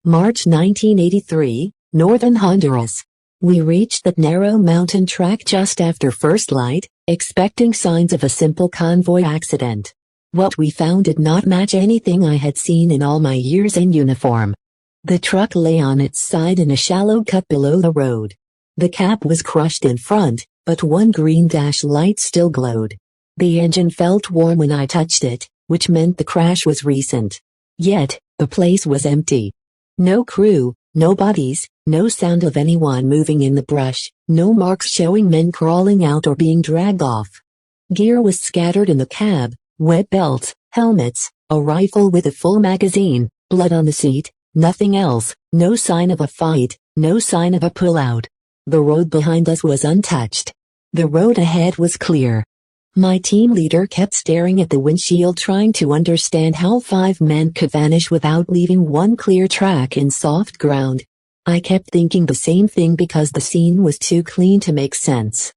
March 1983, northern Honduras. We reached that narrow mountain track just after first light, expecting signs of a simple convoy accident. What we found did not match anything I had seen in all my years in uniform. The truck lay on its side in a shallow cut below the road. The cab was crushed in front, but one green dash light still glowed. The engine felt warm when I touched it, which meant the crash was recent. Yet, the place was empty. No crew, no bodies, no sound of anyone moving in the brush, no marks showing men crawling out or being dragged off. Gear was scattered in the cab, wet belts, helmets, a rifle with a full magazine, blood on the seat, nothing else, no sign of a fight, no sign of a pullout. The road behind us was untouched. The road ahead was clear. My team leader kept staring at the windshield trying to understand how 5 men could vanish without leaving one clear track in soft ground. I kept thinking the same thing because the scene was too clean to make sense.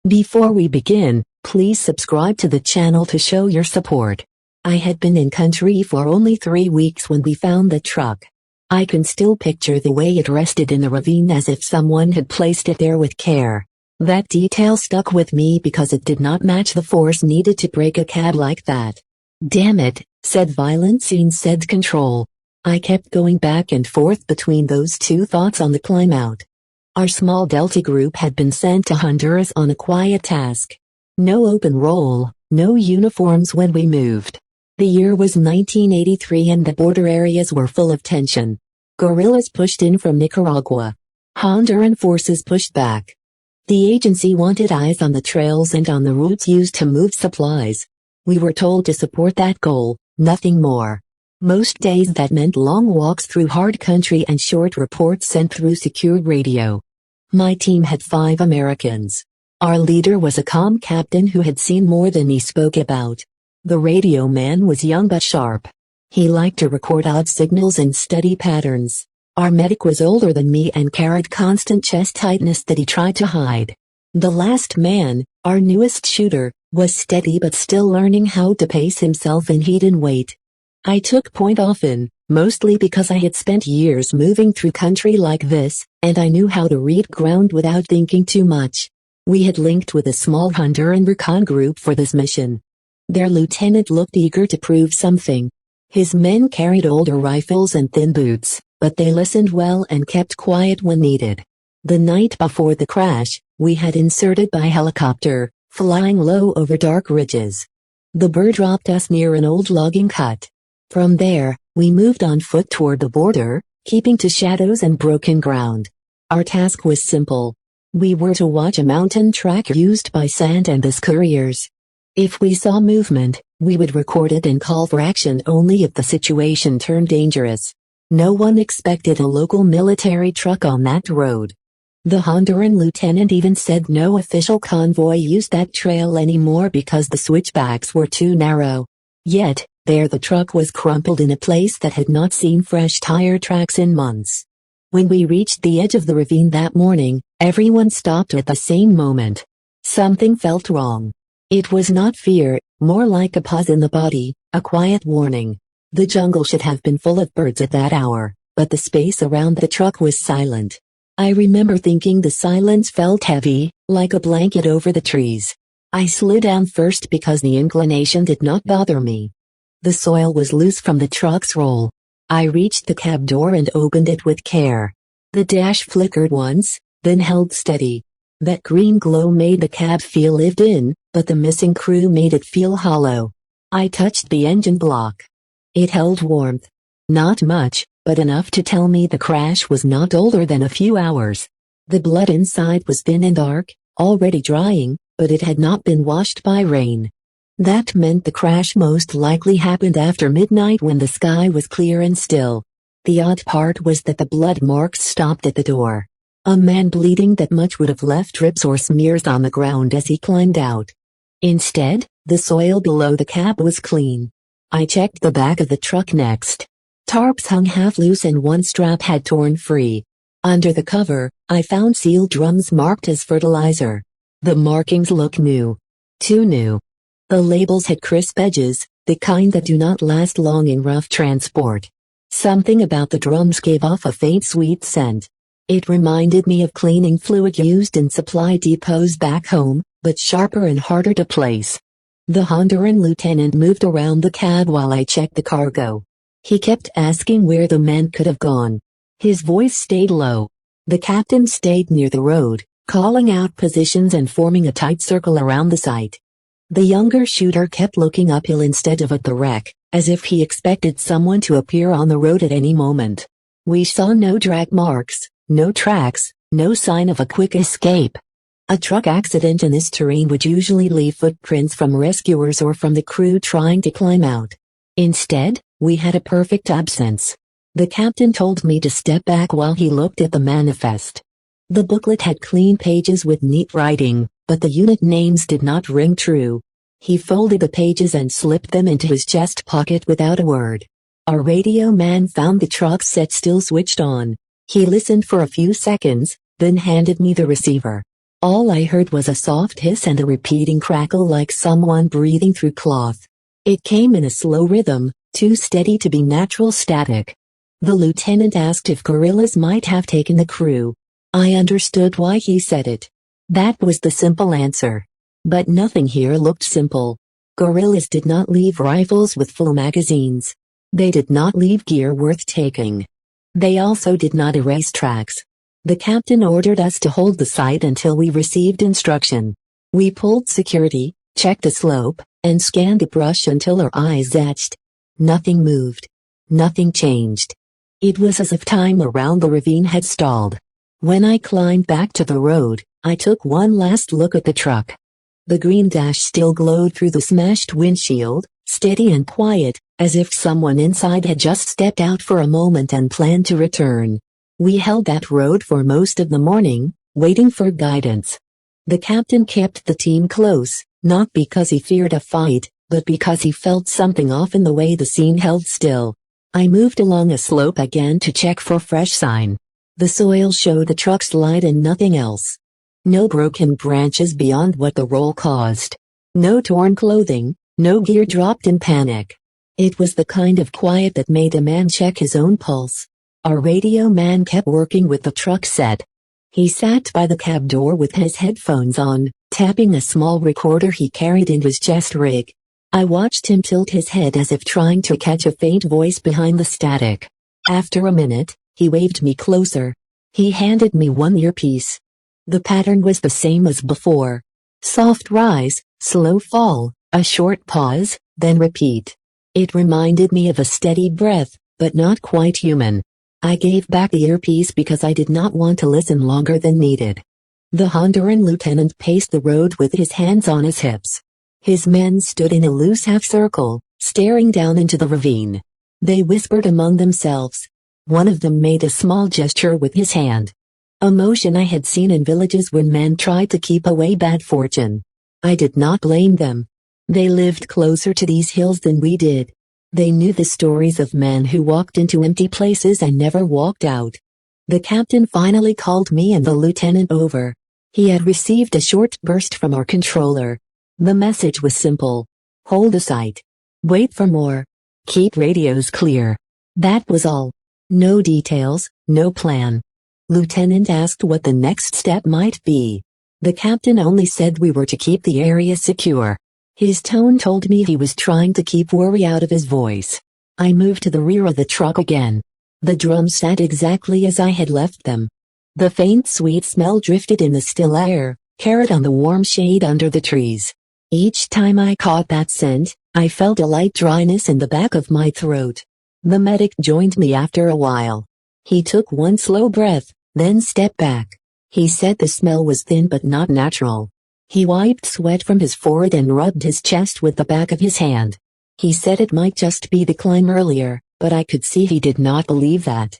Before we begin, please subscribe to the channel to show your support. I had been in country for only 3 weeks when we found the truck. I can still picture the way it rested in the ravine as if someone had placed it there with care. That detail stuck with me because it did not match the force needed to break a cab like that. Damn it, said violence instead control. I kept going back and forth between those two thoughts on the climb out. Our small Delta group had been sent to Honduras on a quiet task. No open roll, no uniforms when we moved. The year was 1983 and the border areas were full of tension. Guerrillas pushed in from Nicaragua. Honduran forces pushed back. The agency wanted eyes on the trails and on the routes used to move supplies. We were told to support that goal, nothing more. Most days that meant long walks through hard country and short reports sent through secured radio. My team had 5 Americans. Our leader was a calm captain who had seen more than he spoke about. The radio man was young but sharp. He liked to record odd signals and study patterns. Our medic was older than me and carried constant chest tightness that he tried to hide. The last man, our newest shooter, was steady but still learning how to pace himself in heat and weight. I took point often, mostly because I had spent years moving through country like this, and I knew how to read ground without thinking too much. We had linked with a small Honduran recon group for this mission. Their lieutenant looked eager to prove something. His men carried older rifles and thin boots, but they listened well and kept quiet when needed. The night before the crash, we had inserted by helicopter, flying low over dark ridges. The bird dropped us near an old logging cut. From there, we moved on foot toward the border, keeping to shadows and broken ground. Our task was simple. We were to watch a mountain track used by Sand and his couriers. If we saw movement, we would record it and call for action only if the situation turned dangerous. No one expected a local military truck on that road. The Honduran lieutenant even said no official convoy used that trail anymore because the switchbacks were too narrow. Yet, there the truck was crumpled in a place that had not seen fresh tire tracks in months. When we reached the edge of the ravine that morning, everyone stopped at the same moment. Something felt wrong. It was not fear, more like a pause in the body, a quiet warning. The jungle should have been full of birds at that hour, but the space around the truck was silent. I remember thinking the silence felt heavy, like a blanket over the trees. I slid down first because the inclination did not bother me. The soil was loose from the truck's roll. I reached the cab door and opened it with care. The dash flickered once, then held steady. That green glow made the cab feel lived in, but the missing crew made it feel hollow. I touched the engine block. It held warmth. Not much, but enough to tell me the crash was not older than a few hours. The blood inside was thin and dark, already drying, but it had not been washed by rain. That meant the crash most likely happened after midnight when the sky was clear and still. The odd part was that the blood marks stopped at the door. A man bleeding that much would have left drips or smears on the ground as he climbed out. Instead, the soil below the cab was clean. I checked the back of the truck next. Tarps hung half loose and one strap had torn free. Under the cover, I found sealed drums marked as fertilizer. The markings looked new. Too new. The labels had crisp edges, the kind that do not last long in rough transport. Something about the drums gave off a faint sweet scent. It reminded me of cleaning fluid used in supply depots back home, but sharper and harder to place. The Honduran lieutenant moved around the cab while I checked the cargo. He kept asking where the men could have gone. His voice stayed low. The captain stayed near the road, calling out positions and forming a tight circle around the site. The younger shooter kept looking uphill instead of at the wreck, as if he expected someone to appear on the road at any moment. We saw no drag marks, no tracks, no sign of a quick escape. A truck accident in this terrain would usually leave footprints from rescuers or from the crew trying to climb out. Instead, we had a perfect absence. The captain told me to step back while he looked at the manifest. The booklet had clean pages with neat writing, but the unit names did not ring true. He folded the pages and slipped them into his chest pocket without a word. Our radio man found the truck set still switched on. He listened for a few seconds, then handed me the receiver. All I heard was a soft hiss and a repeating crackle like someone breathing through cloth. It came in a slow rhythm, too steady to be natural static. The lieutenant asked if guerrillas might have taken the crew. I understood why he said it. That was the simple answer. But nothing here looked simple. Guerrillas did not leave rifles with full magazines. They did not leave gear worth taking. They also did not erase tracks. The captain ordered us to hold the site until we received instruction. We pulled security, checked the slope, and scanned the brush until our eyes etched. Nothing moved. Nothing changed. It was as if time around the ravine had stalled. When I climbed back to the road, I took one last look at the truck. The green dash still glowed through the smashed windshield, steady and quiet, as if someone inside had just stepped out for a moment and planned to return. We held that road for most of the morning, waiting for guidance. The captain kept the team close, not because he feared a fight, but because he felt something off in the way the scene held still. I moved along a slope again to check for fresh sign. The soil showed the truck slide and nothing else. No broken branches beyond what the roll caused. No torn clothing, no gear dropped in panic. It was the kind of quiet that made a man check his own pulse. Our radio man kept working with the truck set. He sat by the cab door with his headphones on, tapping a small recorder he carried in his chest rig. I watched him tilt his head as if trying to catch a faint voice behind the static. After a minute, he waved me closer. He handed me one earpiece. The pattern was the same as before. Soft rise, slow fall, a short pause, then repeat. It reminded me of a steady breath, but not quite human. I gave back the earpiece because I did not want to listen longer than needed. The Honduran lieutenant paced the road with his hands on his hips. His men stood in a loose half-circle, staring down into the ravine. They whispered among themselves. One of them made a small gesture with his hand. A motion I had seen in villages when men tried to keep away bad fortune. I did not blame them. They lived closer to these hills than we did. They knew the stories of men who walked into empty places and never walked out. The captain finally called me and the lieutenant over. He had received a short burst from our controller. The message was simple. Hold the site. Wait for more. Keep radios clear. That was all. No details, no plan. Lieutenant asked what the next step might be. The captain only said we were to keep the area secure. His tone told me he was trying to keep worry out of his voice. I moved to the rear of the truck again. The drums sat exactly as I had left them. The faint sweet smell drifted in the still air, carried on the warm shade under the trees. Each time I caught that scent, I felt a light dryness in the back of my throat. The medic joined me after a while. He took one slow breath, then stepped back. He said the smell was thin but not natural. He wiped sweat from his forehead and rubbed his chest with the back of his hand. He said it might just be the climb earlier, but I could see he did not believe that.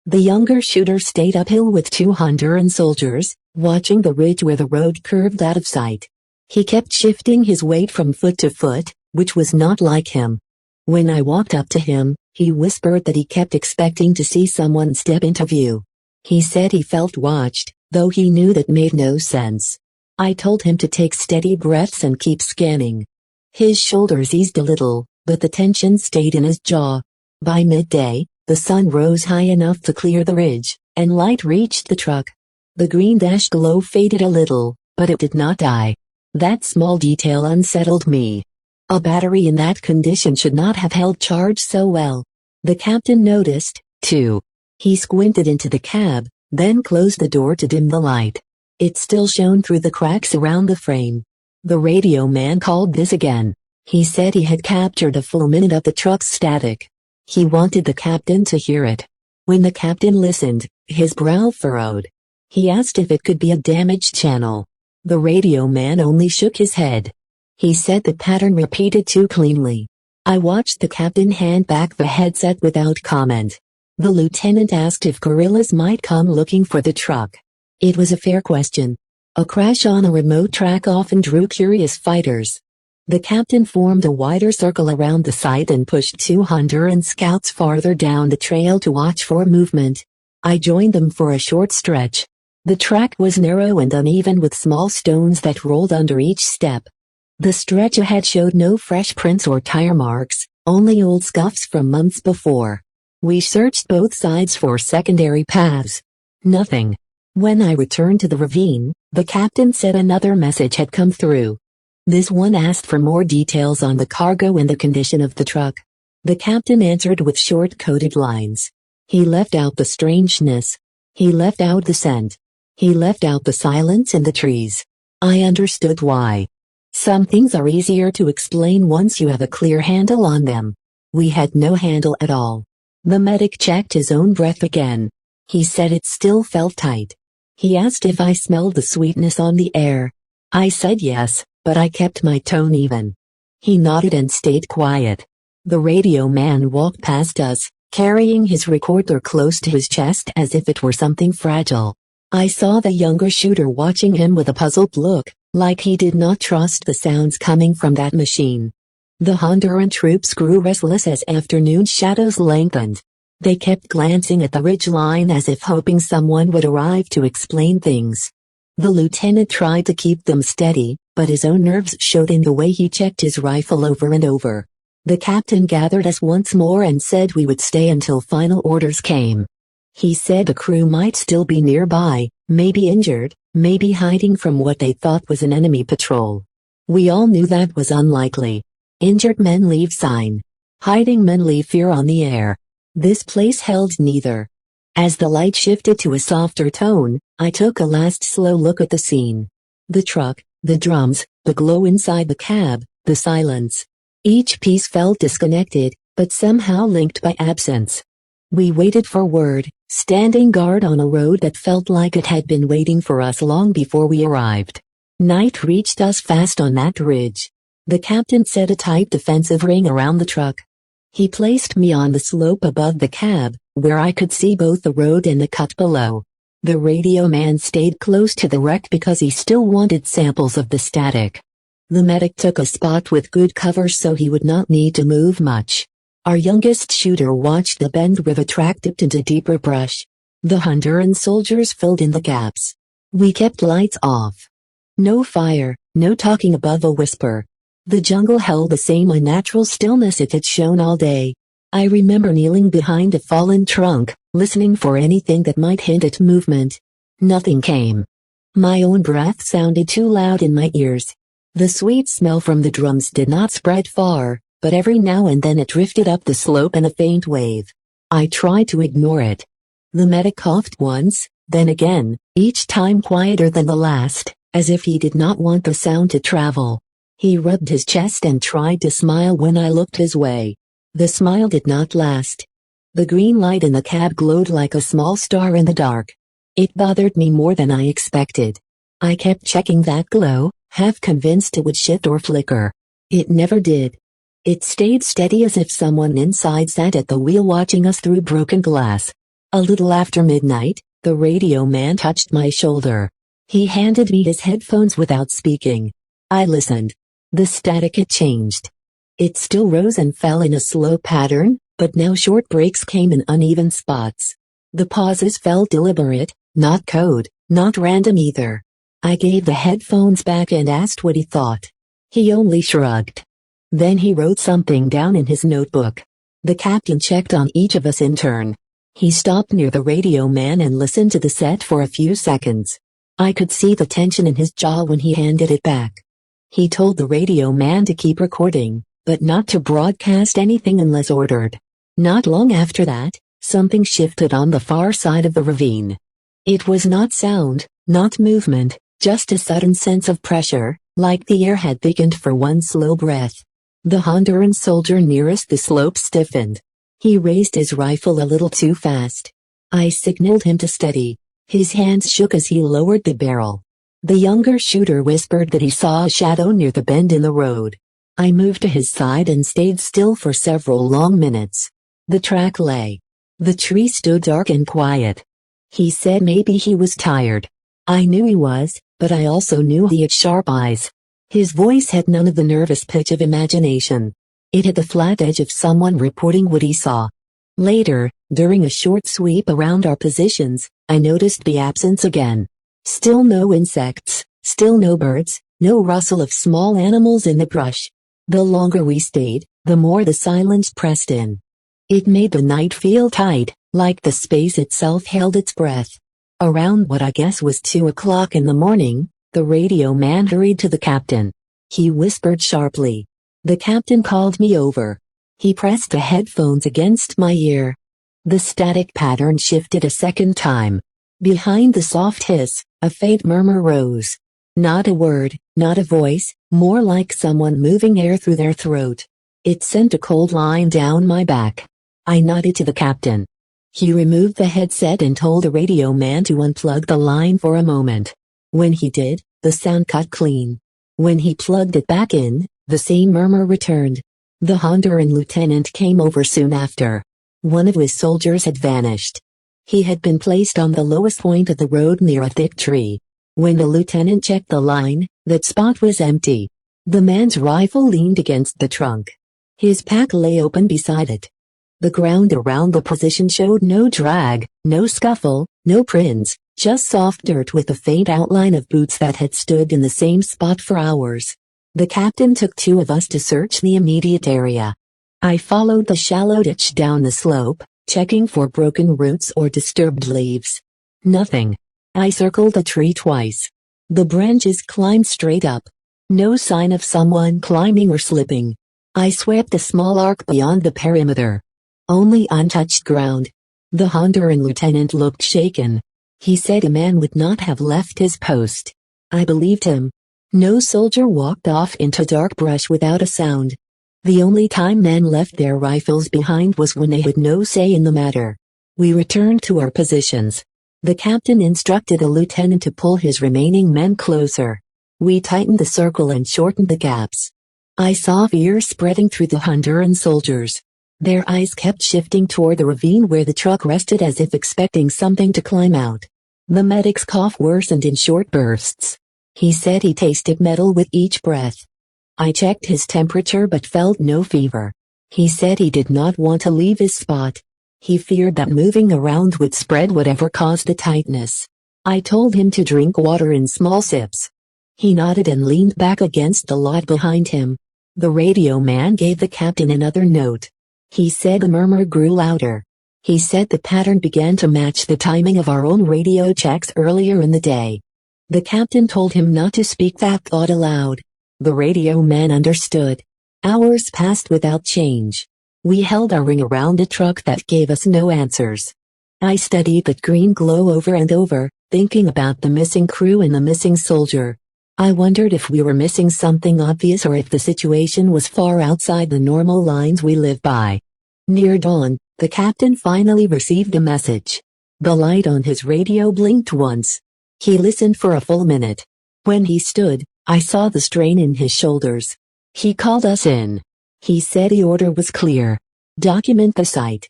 The younger shooter stayed uphill with 2 Honduran soldiers, watching the ridge where the road curved out of sight. He kept shifting his weight from foot to foot, which was not like him. When I walked up to him, he whispered that he kept expecting to see someone step into view. He said he felt watched, though he knew that made no sense. I told him to take steady breaths and keep scanning. His shoulders eased a little, but the tension stayed in his jaw. By midday, The sun rose high enough to clear the ridge, and light reached the truck. The green dash glow faded a little, but it did not die. That small detail unsettled me. A battery in that condition should not have held charge so well. The captain noticed, too. He squinted into the cab, then closed the door to dim the light. It still shone through the cracks around the frame. The radio man called this again. He said he had captured a full minute of the truck's static. He wanted the captain to hear it. When the captain listened, his brow furrowed. He asked if it could be a damaged channel. The radio man only shook his head. He said the pattern repeated too cleanly. I watched the captain hand back the headset without comment. The lieutenant asked if guerrillas might come looking for the truck. It was a fair question. A crash on a remote track often drew curious fighters. The captain formed a wider circle around the site and pushed 2 Honduran scouts farther down the trail to watch for movement. I joined them for a short stretch. The track was narrow and uneven with small stones that rolled under each step. The stretch ahead showed no fresh prints or tire marks, only old scuffs from months before. We searched both sides for secondary paths. Nothing. When I returned to the ravine, the captain said another message had come through. This one asked for more details on the cargo and the condition of the truck. The captain answered with short-coded lines. He left out the strangeness. He left out the scent. He left out the silence in the trees. I understood why. Some things are easier to explain once you have a clear handle on them. We had no handle at all. The medic checked his own breath again. He said it still felt tight. He asked if I smelled the sweetness on the air. I said yes, but I kept my tone even. He nodded and stayed quiet. The radio man walked past us, carrying his recorder close to his chest as if it were something fragile. I saw the younger shooter watching him with a puzzled look, like he did not trust the sounds coming from that machine. The Honduran troops grew restless as afternoon shadows lengthened. They kept glancing at the ridge line as if hoping someone would arrive to explain things. The lieutenant tried to keep them steady, but his own nerves showed in the way he checked his rifle over and over. The captain gathered us once more and said we would stay until final orders came. He said the crew might still be nearby, maybe injured, maybe hiding from what they thought was an enemy patrol. We all knew that was unlikely. Injured men leave sign. Hiding men leave fear on the air. This place held neither. As the light shifted to a softer tone, I took a last slow look at the scene. The truck, the drums, the glow inside the cab, the silence. Each piece felt disconnected, but somehow linked by absence. We waited for word, standing guard on a road that felt like it had been waiting for us long before we arrived. Night reached us fast on that ridge. The captain set a tight defensive ring around the truck. He placed me on the slope above the cab, where I could see both the road and the cut below. The radio man stayed close to the wreck because he still wanted samples of the static. The medic took a spot with good cover so he would not need to move much. Our youngest shooter watched the bend where the track dipped into deeper brush. The Honduran soldiers filled in the gaps. We kept lights off. No fire, no talking above a whisper. The jungle held the same unnatural stillness it had shown all day. I remember kneeling behind a fallen trunk, listening for anything that might hint at movement. Nothing came. My own breath sounded too loud in my ears. The sweet smell from the drums did not spread far, but every now and then it drifted up the slope in a faint wave. I tried to ignore it. The medic coughed once, then again, each time quieter than the last, as if he did not want the sound to travel. He rubbed his chest and tried to smile when I looked his way. The smile did not last. The green light in the cab glowed like a small star in the dark. It bothered me more than I expected. I kept checking that glow, half convinced it would shift or flicker. It never did. It stayed steady as if someone inside sat at the wheel watching us through broken glass. A little after midnight, the radio man touched my shoulder. He handed me his headphones without speaking. I listened. The static had changed. It still rose and fell in a slow pattern, but now short breaks came in uneven spots. The pauses felt deliberate, not code, not random either. I gave the headphones back and asked what he thought. He only shrugged. Then he wrote something down in his notebook. The captain checked on each of us in turn. He stopped near the radio man and listened to the set for a few seconds. I could see the tension in his jaw when he handed it back. He told the radio man to keep recording, but not to broadcast anything unless ordered. Not long after that, something shifted on the far side of the ravine. It was not sound, not movement, just a sudden sense of pressure, like the air had thickened for one slow breath. The Honduran soldier nearest the slope stiffened. He raised his rifle a little too fast. I signaled him to steady. His hands shook as he lowered the barrel. The younger shooter whispered that he saw a shadow near the bend in the road. I moved to his side and stayed still for several long minutes. The track lay. The tree stood dark and quiet. He said maybe he was tired. I knew he was, but I also knew he had sharp eyes. His voice had none of the nervous pitch of imagination. It had the flat edge of someone reporting what he saw. Later, during a short sweep around our positions, I noticed the absence again. Still no insects, still no birds, no rustle of small animals in the brush. The longer we stayed, the more the silence pressed in. It made the night feel tight, like the space itself held its breath. Around what I guess was 2 o'clock in the morning, the radio man hurried to the captain. He whispered sharply. The captain called me over. He pressed the headphones against my ear. The static pattern shifted a second time. Behind the soft hiss, a faint murmur rose. Not a word, not a voice, more like someone moving air through their throat. It sent a cold line down my back. I nodded to the captain. He removed the headset and told the radio man to unplug the line for a moment. When he did, the sound cut clean. When he plugged it back in, the same murmur returned. The Honduran lieutenant came over soon after. One of his soldiers had vanished. He had been placed on the lowest point of the road near a thick tree. When the lieutenant checked the line, that spot was empty. The man's rifle leaned against the trunk. His pack lay open beside it. The ground around the position showed no drag, no scuffle, no prints, just soft dirt with a faint outline of boots that had stood in the same spot for hours. The captain took 2 of us to search the immediate area. I followed the shallow ditch down the slope, checking for broken roots or disturbed leaves. Nothing. I circled the tree twice. The branches climbed straight up. No sign of someone climbing or slipping. I swept a small arc beyond the perimeter. Only untouched ground. The Honduran lieutenant looked shaken. He said a man would not have left his post. I believed him. No soldier walked off into dark brush without a sound. The only time men left their rifles behind was when they had no say in the matter. We returned to our positions. The captain instructed a lieutenant to pull his remaining men closer. We tightened the circle and shortened the gaps. I saw fear spreading through the Honduran soldiers. Their eyes kept shifting toward the ravine where the truck rested as if expecting something to climb out. The medic's cough worsened in short bursts. He said he tasted metal with each breath. I checked his temperature but felt no fever. He said he did not want to leave his spot. He feared that moving around would spread whatever caused the tightness. I told him to drink water in small sips. He nodded and leaned back against the lot behind him. The radio man gave the captain another note. He said the murmur grew louder. He said the pattern began to match the timing of our own radio checks earlier in the day. The captain told him not to speak that thought aloud. The radio man understood. Hours passed without change. We held our ring around a truck that gave us no answers. I studied that green glow over and over, thinking about the missing crew and the missing soldier. I wondered if we were missing something obvious or if the situation was far outside the normal lines we live by. Near dawn, the captain finally received a message. The light on his radio blinked once. He listened for a full minute. When he stood, I saw the strain in his shoulders. He called us in. He said the order was clear. Document the site.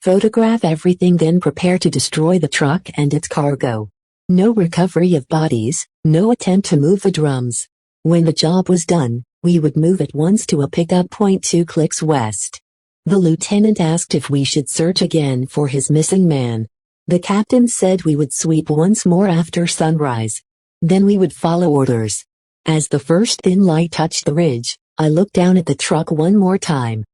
Photograph everything, then prepare to destroy the truck and its cargo. No recovery of bodies, no attempt to move the drums. When the job was done, we would move at once to a pickup point 2 clicks west. The lieutenant asked if we should search again for his missing man. The captain said we would sweep once more after sunrise. Then we would follow orders. As the first thin light touched the ridge, I looked down at the truck one more time.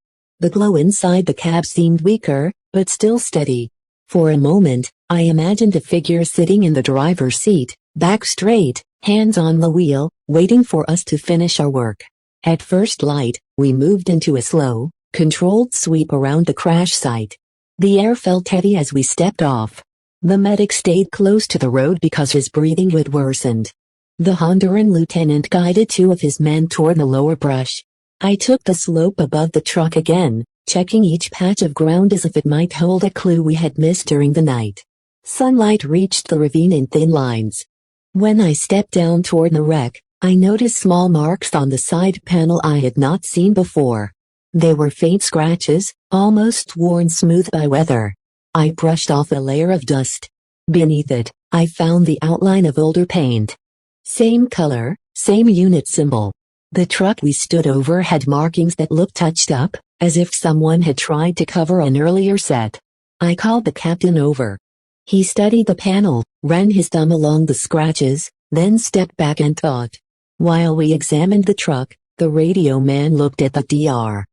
The glow inside the cab seemed weaker, but still steady. For a moment, I imagined a figure sitting in the driver's seat, back straight, hands on the wheel, waiting for us to finish our work. At first light, we moved into a slow, controlled sweep around the crash site. The air felt heavy as we stepped off. The medic stayed close to the road because his breathing had worsened. The Honduran lieutenant guided two of his men toward the lower brush. I took the slope above the truck again, checking each patch of ground as if it might hold a clue we had missed during the night. Sunlight reached the ravine in thin lines. When I stepped down toward the wreck, I noticed small marks on the side panel I had not seen before. They were faint scratches, almost worn smooth by weather. I brushed off a layer of dust. Beneath it, I found the outline of older paint. Same color, same unit symbol. The truck we stood over had markings that looked touched up, as if someone had tried to cover an earlier set. I called the captain over. He studied the panel, ran his thumb along the scratches, then stepped back and thought. While we examined the truck, the radio man looked at the DR.